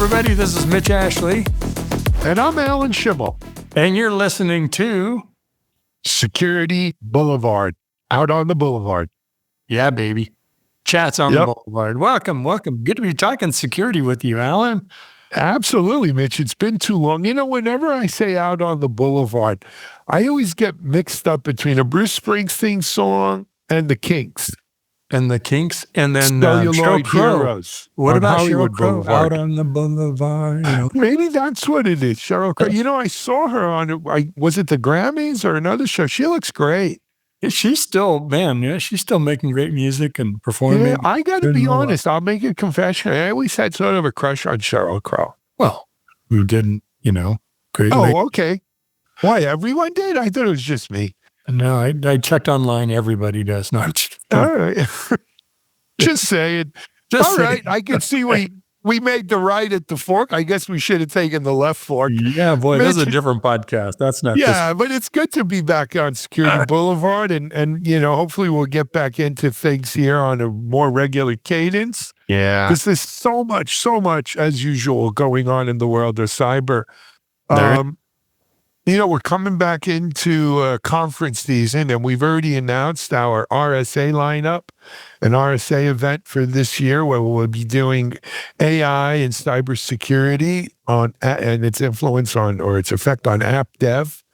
everybody. This is Mitch Ashley. And I'm Alan Schimmel. And you're listening to Security Boulevard, out on the Boulevard. Yeah, baby. Chats on the Boulevard. Welcome. Good to be talking security with you, Alan. Absolutely, Mitch. It's been too long. You know, whenever I say out on the Boulevard, I always get mixed up between a Bruce Springsteen song and the Kinks. And the Kinks, and then Celluloid Heroes. What about Hollywood Sheryl Crow? Boulevard? Out on the Boulevard. You know. Maybe that's what it is, Sheryl Crow. You know, I saw her on, was it the Grammys or another show? She looks great. She's still, she's still making great music and performing. Yeah, I got to be honest. I'll make a confession. I always had sort of a crush on Sheryl Crow. Well, who didn't, great. Okay. Why, everyone did? I thought it was just me. No, I checked online. Everybody does. Not. All right. Just saying. All right. I can see we made the right at the fork. I guess we should have taken the left fork. Yeah, boy, this is a different podcast. That's not. Yeah, but it's good to be back on Security Boulevard, and hopefully we'll get back into things here on a more regular cadence. Yeah, because there's so much as usual going on in the world of cyber. We're coming back into conference season, and we've already announced our RSA lineup, an RSA event for this year where we'll be doing AI and cybersecurity and its influence on, or its effect on app dev.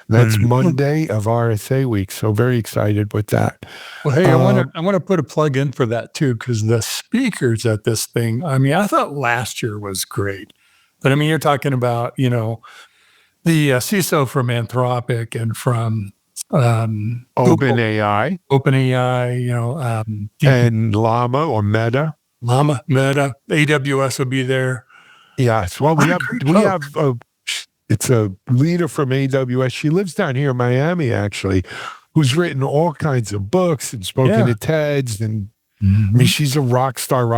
That's Monday of RSA week, so very excited with that. Well, hey, I want to put a plug in for that too, because the speakers at this thing, I thought last year was great, but you're talking about, the CISO from Anthropic and from OpenAI, and Llama or Meta. AWS will be there. Yes. Well, we have it's a leader from AWS. She lives down here in Miami, actually, who's written all kinds of books and spoken at TEDs. And she's a rock star.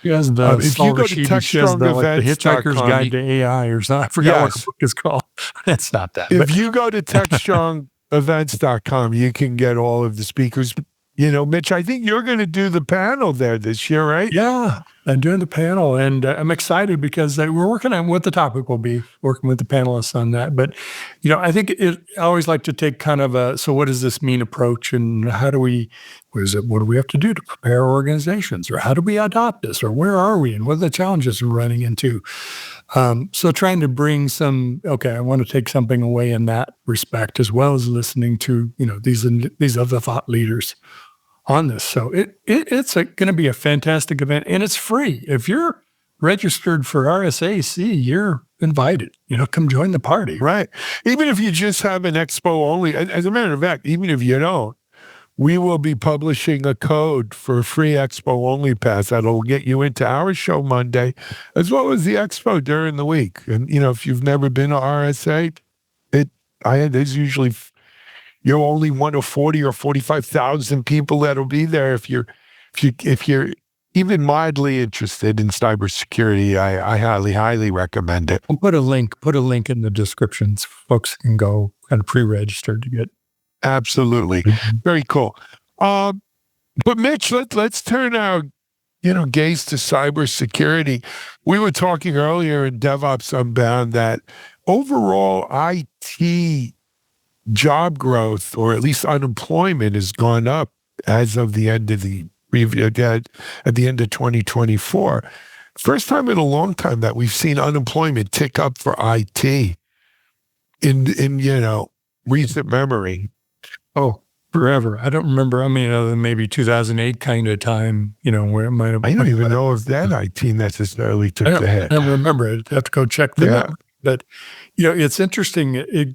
She has the if you go to the Hitchhiker's Guide to AI or something. I forgot what the book is called. It's not that. If you go to TechStrongEvents.com, you can get all of the speakers. Mitch, I think you're going to do the panel there this year, right? Yeah, I'm doing the panel, and I'm excited because we're working on what the topic will be, working with the panelists on that. But, I think I always like to take kind of so what does this mean approach, and what do we have to do to prepare organizations, or how do we adopt this, or where are we, and what are the challenges we're running into? So trying to bring I want to take something away in that respect, as well as listening to, these other thought leaders on this. So it's going to be a fantastic event, and it's free. If you're registered for RSAC, you're invited. Come join the party. Right. Even if you just have an expo only, as a matter of fact, even if you don't, we will be publishing a code for a free expo only pass that'll get you into our show Monday, as well as the expo during the week. And, if you've never been to RSA, there's usually, you're only one of 40 or 45,000 people that'll be there. If you're even mildly interested in cybersecurity, I highly recommend it. I'll put a link in the descriptions. Folks can go kind of pre-register to get. Absolutely. Very cool. But Mitch, let's turn our, gaze to cybersecurity. We were talking earlier in DevOps Unbound that overall IT job growth, or at least unemployment, has gone up as of the end of at the end of 2024. First time in a long time that we've seen unemployment tick up for IT in recent memory. Oh, forever. I don't remember. Other than maybe 2008 kind of time, where it might have. I don't even know if that IT necessarily took the hit. I don't remember it. I have to go check that. But, it's interesting.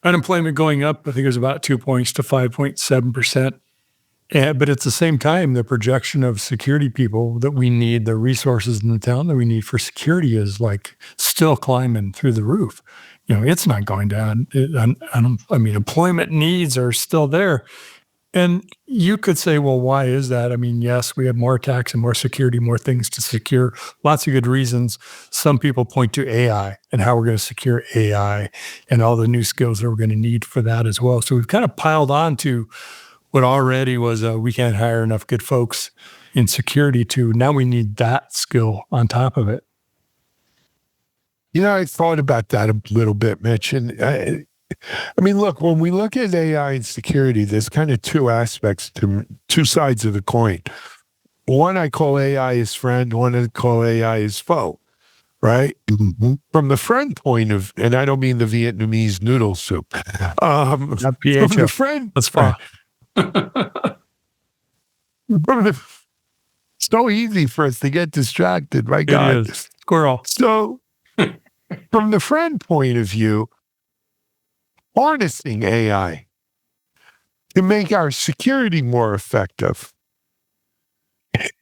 Unemployment going up, I think it was about 2 points to 5.7%. But at the same time, the projection of security people that we need, the resources in the town that we need for security is still climbing through the roof. It's not going down. Employment needs are still there. And you could say, well, why is that? Yes, we have more attacks and more security, more things to secure. Lots of good reasons. Some people point to AI and how we're going to secure AI and all the new skills that we're going to need for that as well. So we've kind of piled on to what already was we can't hire enough good folks in security to now we need that skill on top of it. I thought about that a little bit, Mitch. And I mean, look, when we look at AI and security, there's kind of two sides of the coin. One I call AI as friend, one I call AI as foe, right? Mm-hmm. From the friend point of, and I don't mean the Vietnamese noodle soup. Not PHO. From the friend. That's fine. It's so easy for us to get distracted, my God. It is. Squirrel. So from the friend point of view, harnessing AI to make our security more effective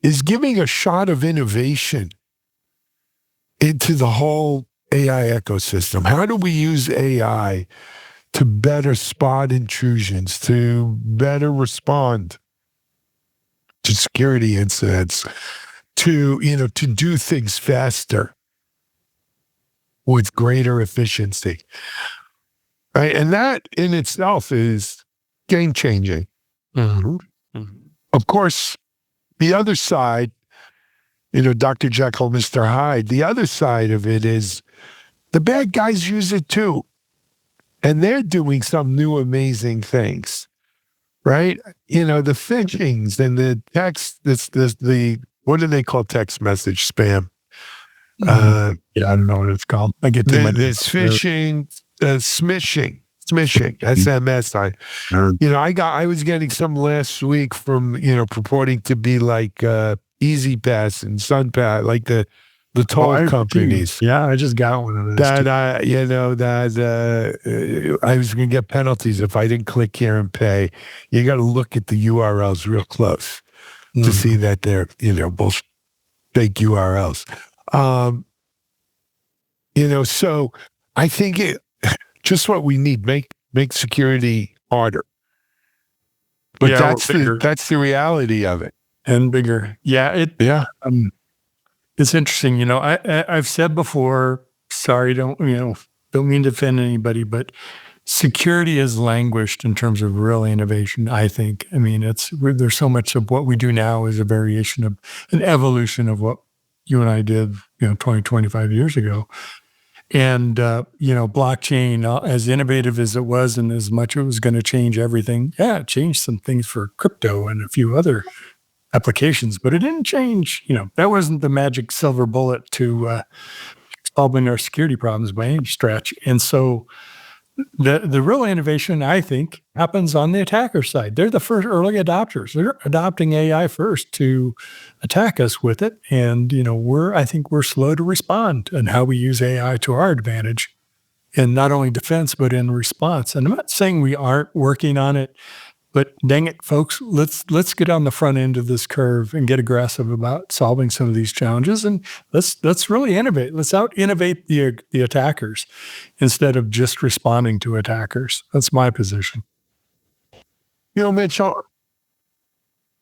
is giving a shot of innovation into the whole AI ecosystem. How do we use AI to better spot intrusions, to better respond to security incidents, to do things faster with greater efficiency? Right? And that in itself is game-changing. Mm-hmm. Mm-hmm. Of course, the other side, Dr. Jekyll, Mr. Hyde, the other side of it is the bad guys use it too. And they're doing some new amazing things, right? The phishings and the text, what do they call text message spam? I don't know what it's called. I get too much. There's phishing, smishing, SMS. I was getting some last week from, purporting to be like Easy Pass and SunPass, like the toll companies. Yeah, I just got one of those. That I was going to get penalties if I didn't click here and pay. You got to look at the URLs real close to see that they're, both fake URLs. So I think just what we need, make security harder. But that's the reality of it. And bigger. Yeah. It's interesting. I've said before, sorry, don't mean to offend anybody, but security has languished in terms of real innovation, I think. I mean, there's so much of what we do now is a variation of an evolution of what you and I did, 20, 25 years ago. And, blockchain, as innovative as it was and as much it was going to change everything, it changed some things for crypto and a few other applications, but it didn't change. That wasn't the magic silver bullet to solving our security problems by any stretch. And so the real innovation, I think, happens on the attacker side. They're the first early adopters. They're adopting AI first to attack us with it. And, I think we're slow to respond in how we use AI to our advantage in not only defense, but in response. And I'm not saying we aren't working on it, but dang it, folks, let's get on the front end of this curve and get aggressive about solving some of these challenges, and let's really innovate. Let's out-innovate the attackers instead of just responding to attackers. That's my position. Mitch,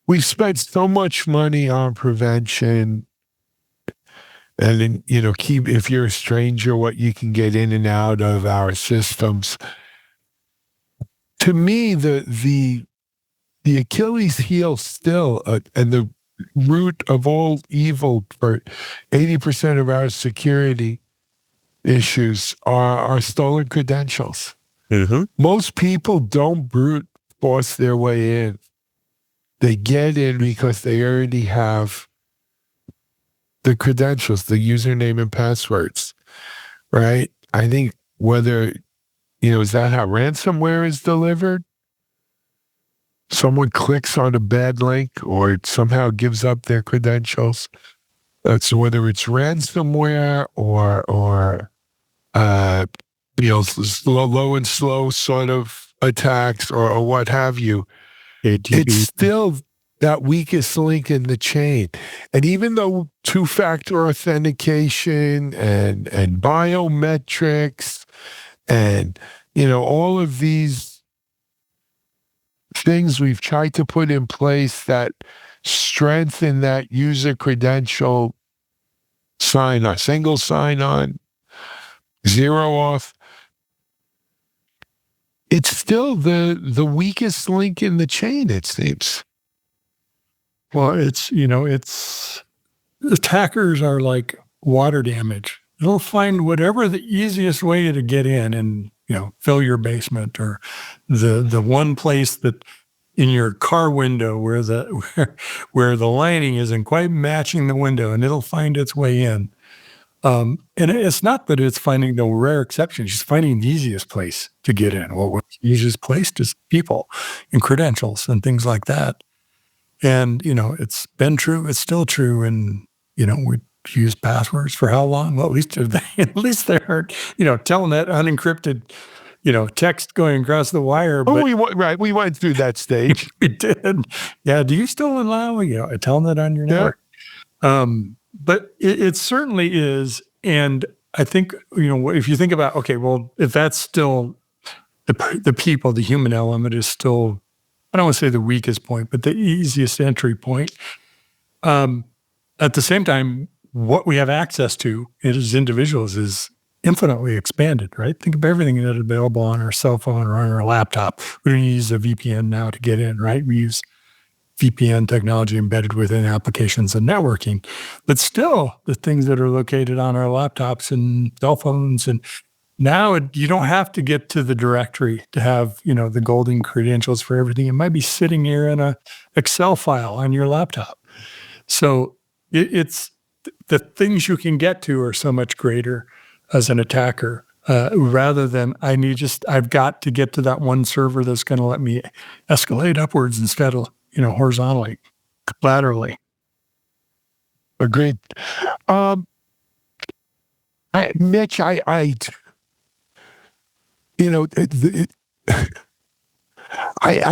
we've spent so much money on prevention, and then, if you're a stranger, what you can get in and out of our systems. To me, the Achilles heel still, and the root of all evil for 80% of our security issues are stolen credentials. Mm-hmm. Most people don't brute force their way in. They get in because they already have the credentials, the username and passwords, right? I think whether... is that how ransomware is delivered? Someone clicks on a bad link or somehow gives up their credentials. So whether it's ransomware or low and slow sort of attacks or what have you, it's still that weakest link in the chain. And even though two-factor authentication and biometrics and, all of these things we've tried to put in place that strengthen that user credential sign-on, single sign-on, zero auth, it's still the weakest link in the chain, it seems. Well, attackers are like water damage. They'll find whatever the easiest way to get in and, fill your basement, or the one place that in your car window where the lining isn't quite matching the window, and it'll find its way in. And it's not that it's finding the rare exception. It's just finding the easiest place to get in. Well, what's the easiest place? Just people and credentials and things like that. And, it's been true. It's still true. And, we use passwords for how long? Well, at least they aren't, telling that unencrypted, text going across the wire. But we went through that stage. We did. Yeah. Do you still allow, telling that on your network? But it certainly is. And I think, if you think about, okay, well, if that's still the people, the human element is still, I don't want to say the weakest point, but the easiest entry point. At the same time, what we have access to as individuals is infinitely expanded, right? Think of everything that's available on our cell phone or on our laptop. We don't use a VPN now to get in, right? We use VPN technology embedded within applications and networking. But still, the things that are located on our laptops and cell phones, and now you don't have to get to the directory to have, the golden credentials for everything. It might be sitting here in a Excel file on your laptop. So it's the things you can get to are so much greater as an attacker, rather than I've got to get to that one server that's going to let me escalate upwards instead of, horizontally, laterally. Agreed. Mitch, I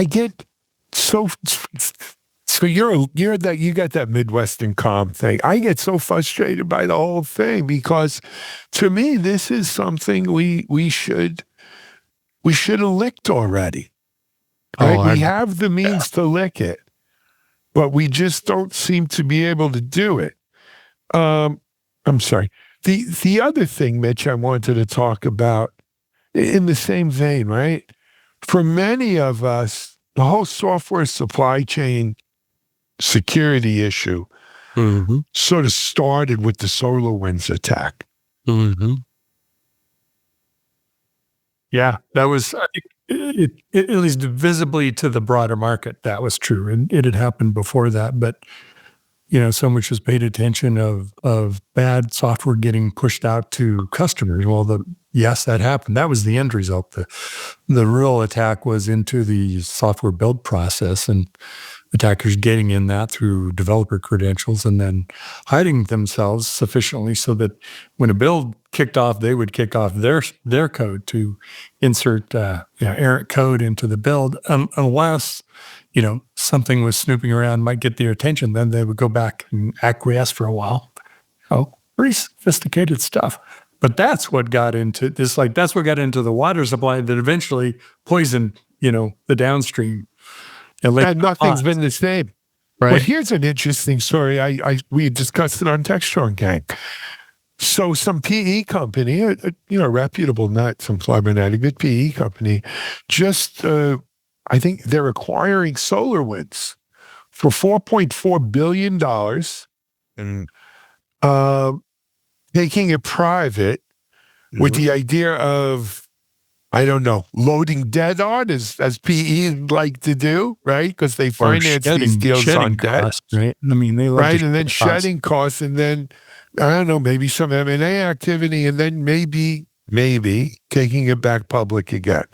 get so you got that Midwestern calm thing. I get so frustrated by the whole thing because, to me, this is something we should have licked already. Right? We have the means to lick it, but we just don't seem to be able to do it. I'm sorry. The other thing, Mitch, I wanted to talk about in the same vein, right? For many of us, the whole software supply chain security issue sort of started with the SolarWinds attack. Yeah, that was, I think, at least visibly to the broader market, that was true. And it had happened before that, but so much was paid attention of bad software getting pushed out to customers. Well, yes, that happened. That was the end result. The real attack was into the software build process, and attackers getting in that through developer credentials and then hiding themselves sufficiently so that when a build kicked off, they would kick off their code to insert errant code into the build, unless something was snooping around, might get their attention. Then they would go back and acquiesce for a while. Pretty sophisticated stuff. But that's what got into this. That's what got into the water supply that eventually poisoned, the downstream. And nothing's been the same. Right. But here's an interesting story. We discussed it on Textron Gang. So some PE company, reputable, not some cybernetic, good PE company, just I think they're acquiring SolarWinds for $4.4 billion and taking it private with the idea of, I don't know, loading debt on, as PE like to do, right? Because they finance these deals on debt. Costs, right? I mean, they love and then shedding costs, and then, I don't know, maybe some M&A activity, and then maybe taking it back public again.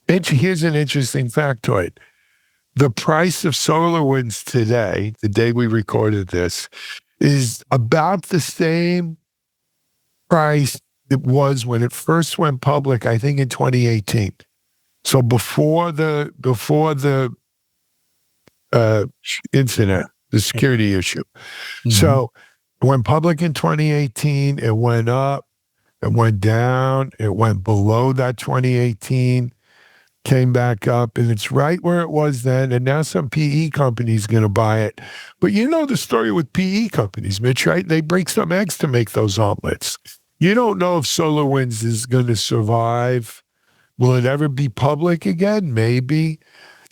Here's an interesting factoid. The price of SolarWinds today, the day we recorded this, is about the same price it was when it first went public, I think in 2018. So before the incident, the security issue. So it went public in 2018. It went up. It went down. It went below that 2018. Came back up, and it's right where it was then. And now some PE company's going to buy it. But you know the story with PE companies, Mitch, right? They break some eggs to make those omelets. You don't know if SolarWinds is going to survive. Will it ever be public again? Maybe.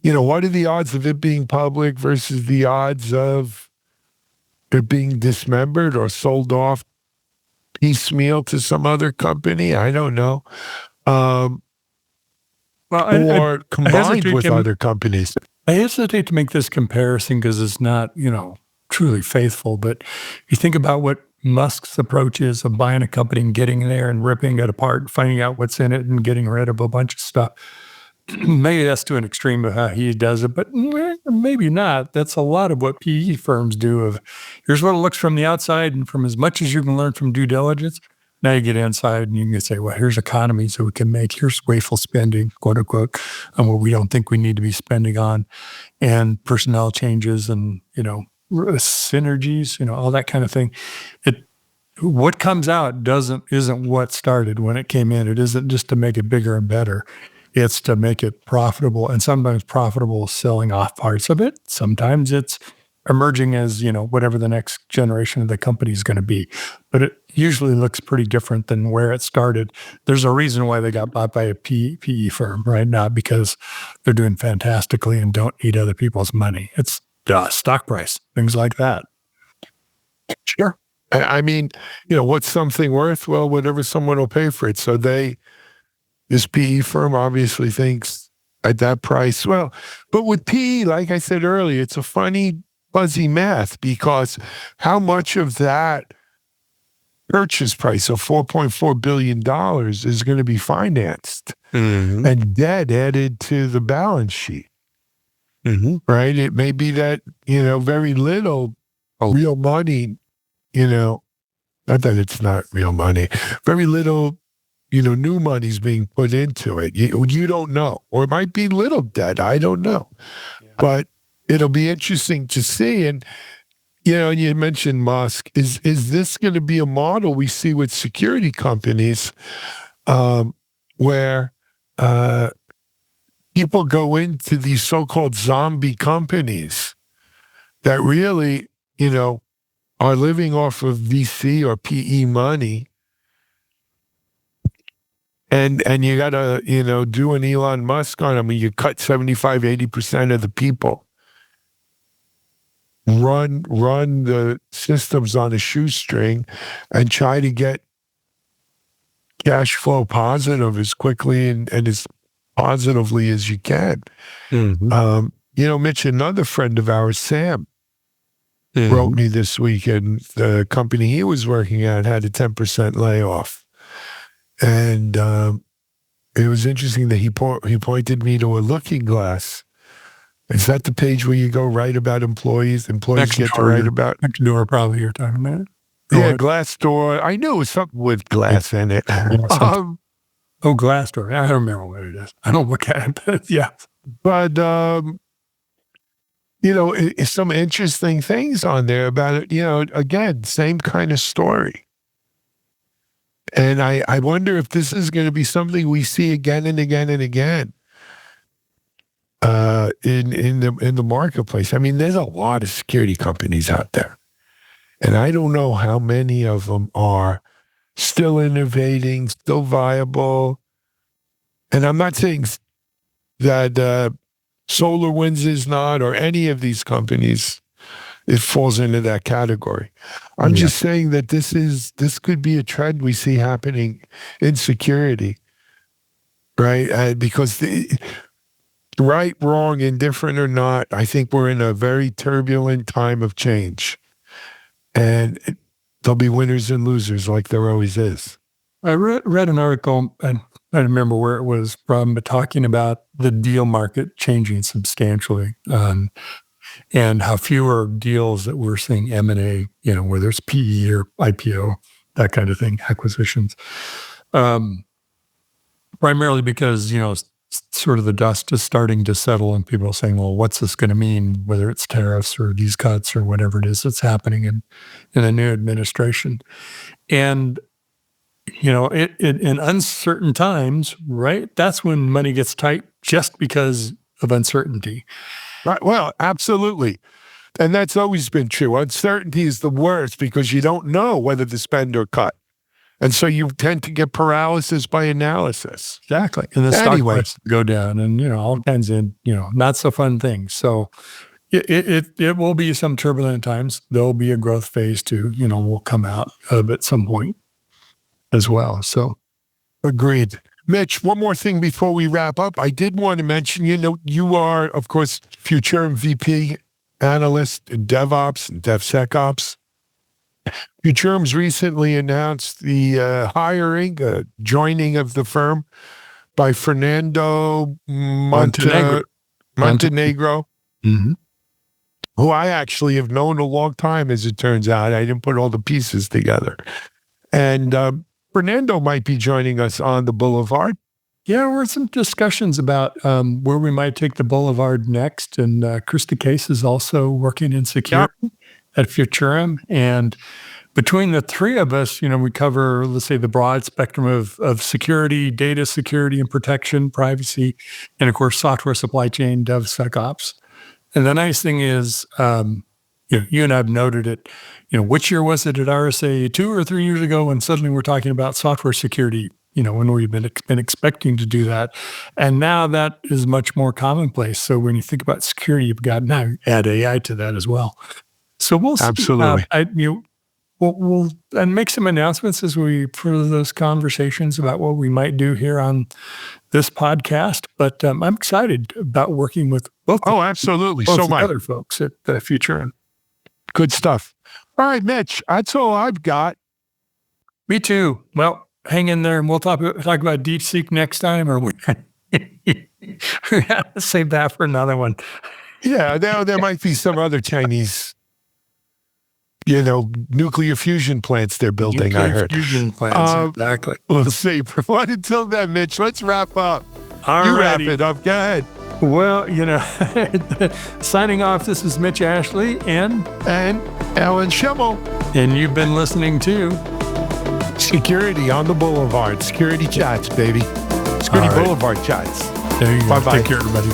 what are the odds of it being public versus the odds of it being dismembered or sold off piecemeal to some other company? I don't know. Well, or combined with other companies. I hesitate to make this comparison because it's not, truly faithful. But you think about what Musk's approach is of buying a company and getting in there and ripping it apart, finding out what's in it and getting rid of a bunch of stuff. Maybe that's to an extreme of how he does it, but maybe not. That's a lot of what PE firms do of here's what it looks from the outside, and from as much as you can learn from due diligence, now you get inside and you can say, well, here's economies that we can make. Here's wasteful spending, quote unquote, on what we don't think we need to be spending on, and personnel changes and, synergies, all that kind of thing. What comes out isn't what started when it came in. It isn't just to make it bigger and better. It's to make it profitable, and sometimes profitable selling off parts of it. Sometimes it's emerging as, whatever the next generation of the company is going to be. But it usually looks pretty different than where it started. There's a reason why they got bought by a PE firm, right? Not because they're doing fantastically and don't eat other people's money. It's stock price, things like that. Sure. I mean, what's something worth? Well, whatever someone will pay for it. So this PE firm obviously thinks at that price. Well, but with PE, like I said earlier, it's a funny, fuzzy math, because how much of that purchase price of $4.4 billion is going to be financed and debt added to the balance sheet, right? It may be that, very little real money, not that it's not real money, very little new money's being put into it. You don't know. Or it might be little debt. I don't know. Yeah. But it'll be interesting to see. And, you mentioned Musk. Is this going to be a model we see with security companies where people go into these so-called zombie companies that really, are living off of VC or PE money? And you got to, do an Elon Musk on them. You cut 75, 80% of the people. Run the systems on a shoestring and try to get cash flow positive as quickly and as positively as you can. Mitch, another friend of ours, Sam, wrote me this week, and the company he was working at had a 10% layoff. And it was interesting that he pointed me to a looking glass. Is that the page where you go write about employees? Employees get to write about? Nextdoor, probably you're talking about. Yeah, Glassdoor. I knew it was something with glass in it. Glassdoor. I don't remember what it is. I don't look at it, but yeah. But, it's some interesting things on there about it. Again, same kind of story. And I wonder if this is going to be something we see again and again and again in the marketplace. I mean, there's a lot of security companies out there, and I don't know how many of them are still innovating, still viable. And I'm not saying that SolarWinds is not, or any of these companies. It falls into that category. I'm just saying that this could be a trend we see happening in security, right? Because right, wrong, indifferent or not, I think we're in a very turbulent time of change, and there'll be winners and losers like there always is. I read an article, and I don't remember where it was from, but talking about the deal market changing substantially. And how fewer deals that we're seeing M&A, where there's PE or IPO, that kind of thing, acquisitions. Primarily because, sort of the dust is starting to settle and people are saying, well, what's this going to mean, whether it's tariffs or these cuts or whatever it is that's happening in a new administration. And, in uncertain times, right, that's when money gets tight just because of uncertainty. Right. Well, absolutely. And that's always been true. Uncertainty is the worst because you don't know whether to spend or cut. And so you tend to get paralysis by analysis. Exactly. And the stock price go down and, all kinds of, not so fun things. So it will be some turbulent times. There'll be a growth phase too, will come out of at some point as well. So agreed. Mitch, one more thing before we wrap up. I did want to mention, you are, of course, Futurum VP analyst in DevOps and DevSecOps. Futurum's recently announced the joining of the firm by Fernando Montenegro, Mm-hmm. who I actually have known a long time, as it turns out. I didn't put all the pieces together. And Fernando might be joining us on the Boulevard. Yeah, there were some discussions about where we might take the Boulevard next. And Krista Case is also working in security at Futurum. And between the three of us, we cover, let's say, the broad spectrum of security, data security and protection, privacy, and of course, software supply chain, DevSecOps. And the nice thing is, you and I have noted it, which year was it at RSA 2 or 3 years ago when suddenly we're talking about software security, when we've been expecting to do that. And now that is much more commonplace. So when you think about security, you've got now add AI to that as well. So we'll see. Absolutely. We'll make some announcements as we further those conversations about what we might do here on this podcast. But I'm excited about working with both. Oh, absolutely. Both So the other folks at Futurum. Good stuff. All right, Mitch, that's all I've got. Me too. Well, hang in there, and we'll talk about DeepSeek next time, or we have to save that for another one. Yeah, there might be some other Chinese, nuclear fusion plants they're building, I heard. Fusion plants, exactly. Let's see. But until then, Mitch, let's wrap up. You wrap it up. Go ahead. Well, signing off, this is Mitch Ashley and Alan Schemmel. And you've been listening to Security on the Boulevard. Security chats, baby. Security Boulevard chats. There you go. Bye-bye. Take care, everybody.